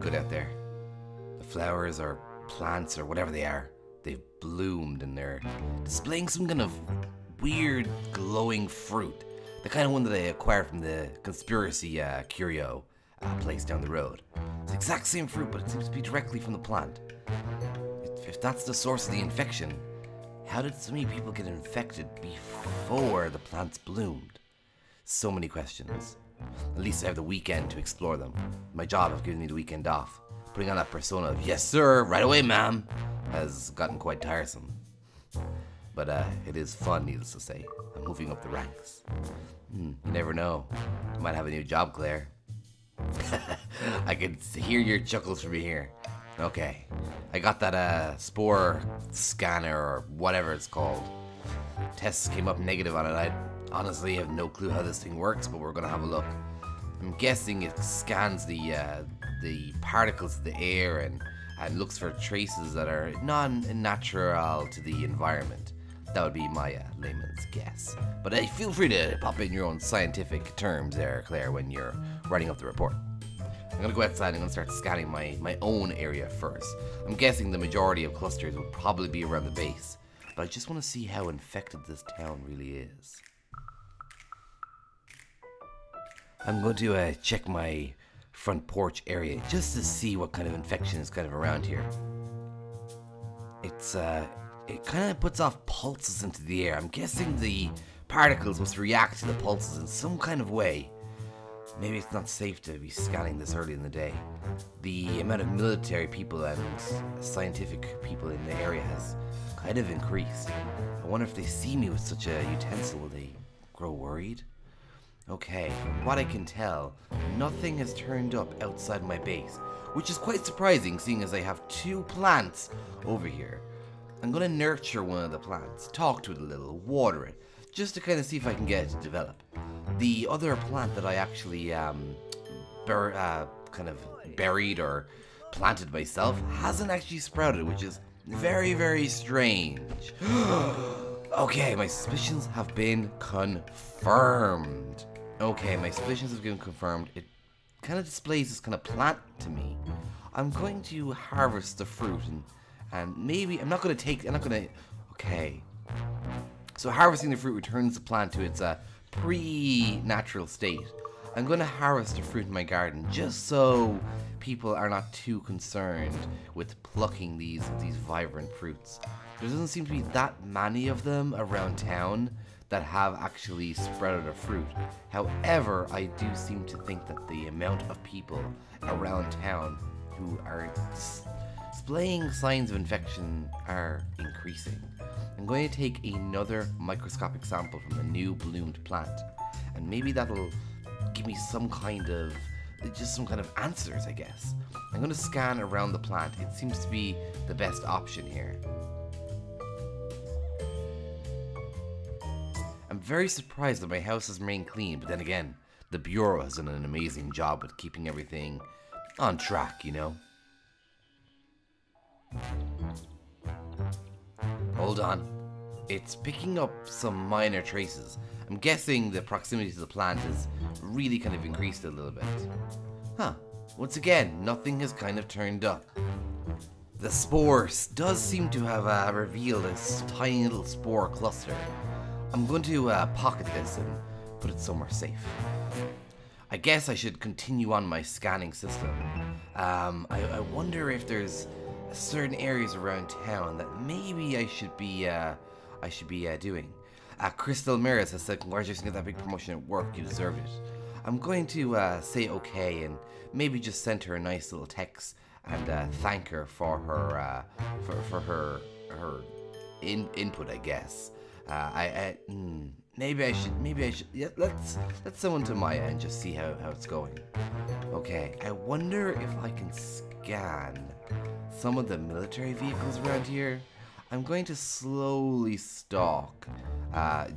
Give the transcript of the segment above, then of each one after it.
good out there. The flowers or plants or whatever they are, they've bloomed and they're displaying some kind of weird glowing fruit. The kind of one that I acquired from the conspiracy curio place down the road. It's the exact same fruit, but it seems to be directly from the plant. If that's the source of the infection, how did so many people get infected before the plants bloomed? So many questions. At least I have the weekend to explore them. My job has given me the weekend off. Putting on that persona of, yes sir, right away ma'am, has gotten quite tiresome. But it is fun, needless to say. I'm moving up the ranks. You never know. I might have a new job, Claire. I can hear your chuckles from here. Okay. I got that spore scanner or whatever it's called. Tests came up negative on it. I honestly have no clue how this thing works, but we're gonna have a look. I'm guessing it scans the particles of the air and looks for traces that are non-natural to the environment. That would be my layman's guess. But feel free to pop in your own scientific terms there, Claire, when you're writing up the report. I'm gonna go outside and I'm gonna start scanning my own area first. I'm guessing the majority of clusters will probably be around the base, but I just want to see how infected this town really is. I'm going to check my front porch area just to see what kind of infection is kind of around here. It kind of puts off pulses into the air. I'm guessing the particles must react to the pulses in some kind of way. Maybe it's not safe to be scanning this early in the day. The amount of military people and scientific people in the area has kind of increased. I wonder if they see me with such a utensil, will they grow worried? Okay, from what I can tell, nothing has turned up outside my base, which is quite surprising seeing as I have 2 plants over here. I'm gonna nurture one of the plants, talk to it a little, water it, just to kind of see if I can get it to develop. The other plant that I actually kind of buried or planted myself hasn't actually sprouted, which is very, very strange. Okay, my suspicions have been confirmed. Okay, my suspicions have been confirmed. It kind of displays this kind of plant to me. I'm going to harvest the fruit and maybe, okay. So harvesting the fruit returns the plant to its pre-natural state. I'm going to harvest the fruit in my garden just so people are not too concerned with plucking these vibrant fruits. There doesn't seem to be that many of them around town that have actually sprouted a fruit. However, I do seem to think that the amount of people around town who are displaying signs of infection are increasing. I'm going to take another microscopic sample from the new bloomed plant, and maybe that'll give me some kind of answers, I guess. I'm going to scan around the plant. It seems to be the best option here. I'm very surprised that my house has remained clean, but then again, the Bureau has done an amazing job with keeping everything on track, you know? Hold on. It's picking up some minor traces. I'm guessing the proximity to the plant has really kind of increased a little bit. Huh. Once again, nothing has kind of turned up. The spores does seem to have revealed a tiny little spore cluster. I'm going to pocket this and put it somewhere safe. I guess I should continue on my scanning system. I wonder if there's certain areas around town that maybe I should be doing. Crystal Maris has said, congratulations on that big promotion at work, you deserved it. I'm going to say okay and maybe just send her a nice little text and thank her for her input, I guess. Maybe I should. Yeah, let's send one to Maya and just see how it's going. Okay, I wonder if I can scan some of the military vehicles around here. I'm going to slowly stalk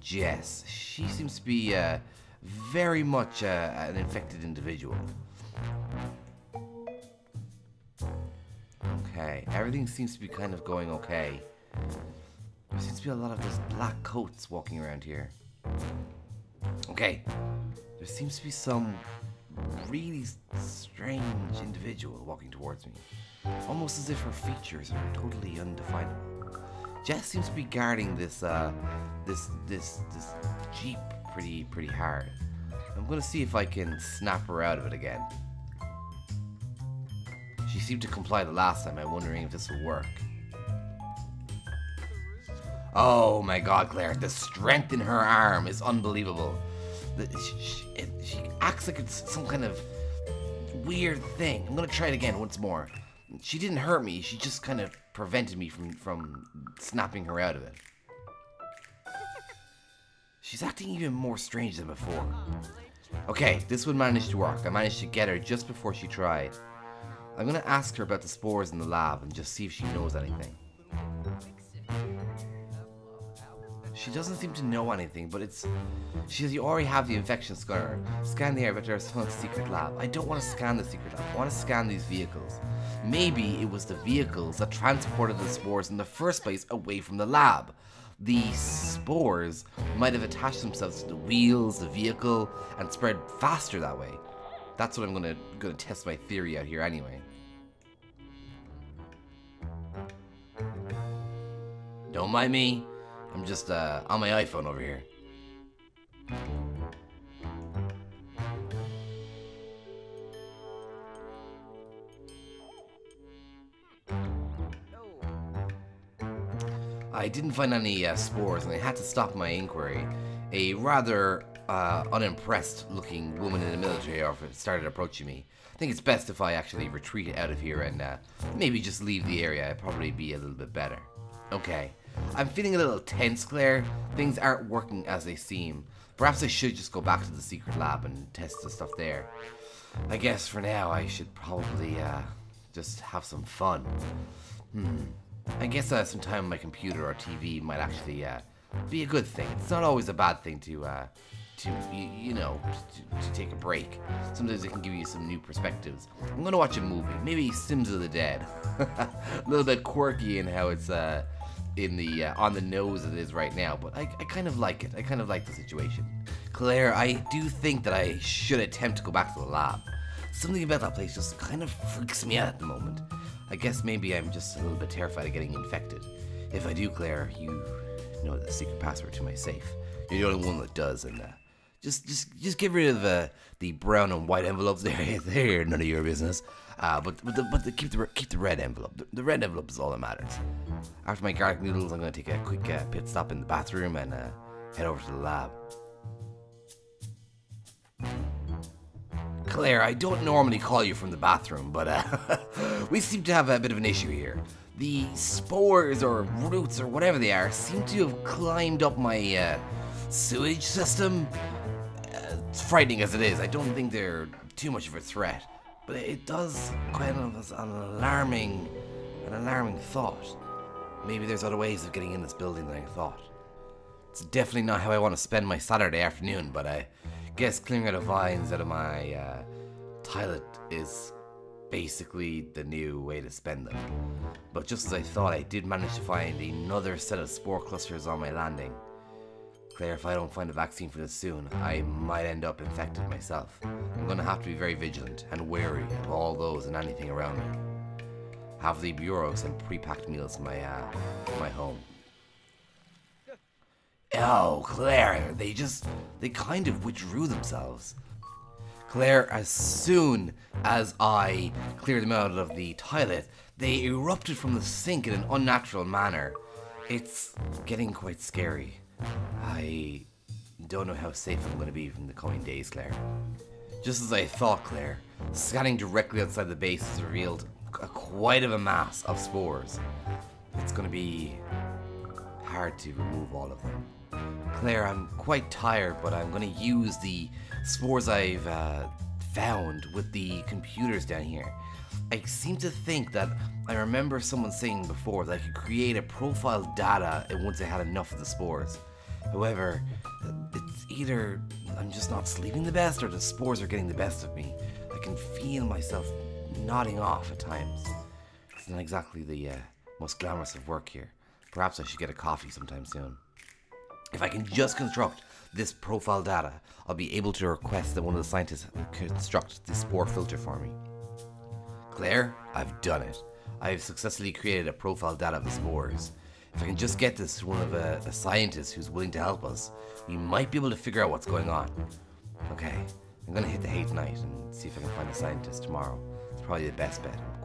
Jess. She seems to be very much an infected individual. Okay, everything seems to be kind of going okay. There seems to be a lot of those black coats walking around here. Okay, there seems to be some really strange individual walking towards me. Almost as if her features are totally undefinable. Jess seems to be guarding this Jeep pretty hard. I'm gonna see if I can snap her out of it again. She seemed to comply the last time. I'm wondering if this will work. Oh my god, Claire, the strength in her arm is unbelievable. She acts like it's some kind of weird thing. I'm gonna try it again once more. She didn't hurt me, she just kind of prevented me from snapping her out of it. She's acting even more strange than before. Okay, this one managed to work. I managed to get her just before she tried. I'm gonna ask her about the spores in the lab and just see if she knows anything. She doesn't seem to know anything, but she says you already have the infection scanner. Scan the area, but there's a secret lab. I don't want to scan the secret lab. I want to scan these vehicles. Maybe it was the vehicles that transported the spores in the first place away from the lab. The spores might have attached themselves to the wheels, the vehicle, and spread faster that way. That's what I'm gonna test my theory out here anyway. Don't mind me. I'm just on my iPhone over here. I didn't find any spores, and I had to stop my inquiry. A rather unimpressed looking woman in the military outfit started approaching me. I think it's best if I actually retreat out of here and maybe just leave the area. It'd probably be a little bit better. Okay. I'm feeling a little tense, Claire. Things aren't working as they seem. Perhaps I should just go back to the secret lab and test the stuff there. I guess for now I should probably just have some fun. I guess some time on my computer or TV might actually be a good thing. It's not always a bad thing to take a break. Sometimes it can give you some new perspectives. I'm gonna watch a movie, maybe Sims of the Dead. A little bit quirky in how it's in the on the nose it is right now, but I kind of like it. I kind of like the situation. Claire, I do think that I should attempt to go back to the lab. Something about that place just kind of freaks me out at the moment. I guess maybe I'm just a little bit terrified of getting infected. If I do, Claire, you know the secret password to my safe. You're the only one that does, and just get rid of the brown and white envelopes. They're none of your business. But keep the red envelope. The red envelope is all that matters. After my garlic noodles, I'm gonna take a quick pit stop in the bathroom and head over to the lab. Claire, I don't normally call you from the bathroom, but we seem to have a bit of an issue here. The spores or roots or whatever they are seem to have climbed up my sewage system. It's frightening as it is. I don't think they're too much of a threat, but it does kind of as an alarming thought. Maybe there's other ways of getting in this building than I thought. It's definitely not how I want to spend my Saturday afternoon, but I guess clearing out the vines out of my toilet is basically the new way to spend them. But just as I thought, I did manage to find another set of spore clusters on my landing. Claire, if I don't find a vaccine for this soon, I might end up infected myself. I'm gonna have to be very vigilant and wary of all those and anything around me. Have the bureau send pre-packed meals to my home. Oh, Claire, they kind of withdrew themselves. Claire, as soon as I cleared them out of the toilet, they erupted from the sink in an unnatural manner. It's getting quite scary. I don't know how safe I'm going to be from the coming days, Claire. Just as I thought, Claire, scanning directly outside the base has revealed quite a mass of spores. It's going to be hard to remove all of them. Claire, I'm quite tired, but I'm going to use the spores I've found with the computers down here. I seem to think that I remember someone saying before that I could create a profile data once I had enough of the spores. However, it's either I'm just not sleeping the best or the spores are getting the best of me. I can feel myself nodding off at times. It's not exactly the most glamorous of work here. Perhaps I should get a coffee sometime soon. If I can just construct this profile data, I'll be able to request that one of the scientists construct the spore filter for me. Claire, I've done it. I've successfully created a profile data of the spores. If I can just get this to one of a scientist who's willing to help us, we might be able to figure out what's going on. Okay, I'm gonna hit the hay tonight and see if I can find a scientist tomorrow. It's probably the best bet. I'm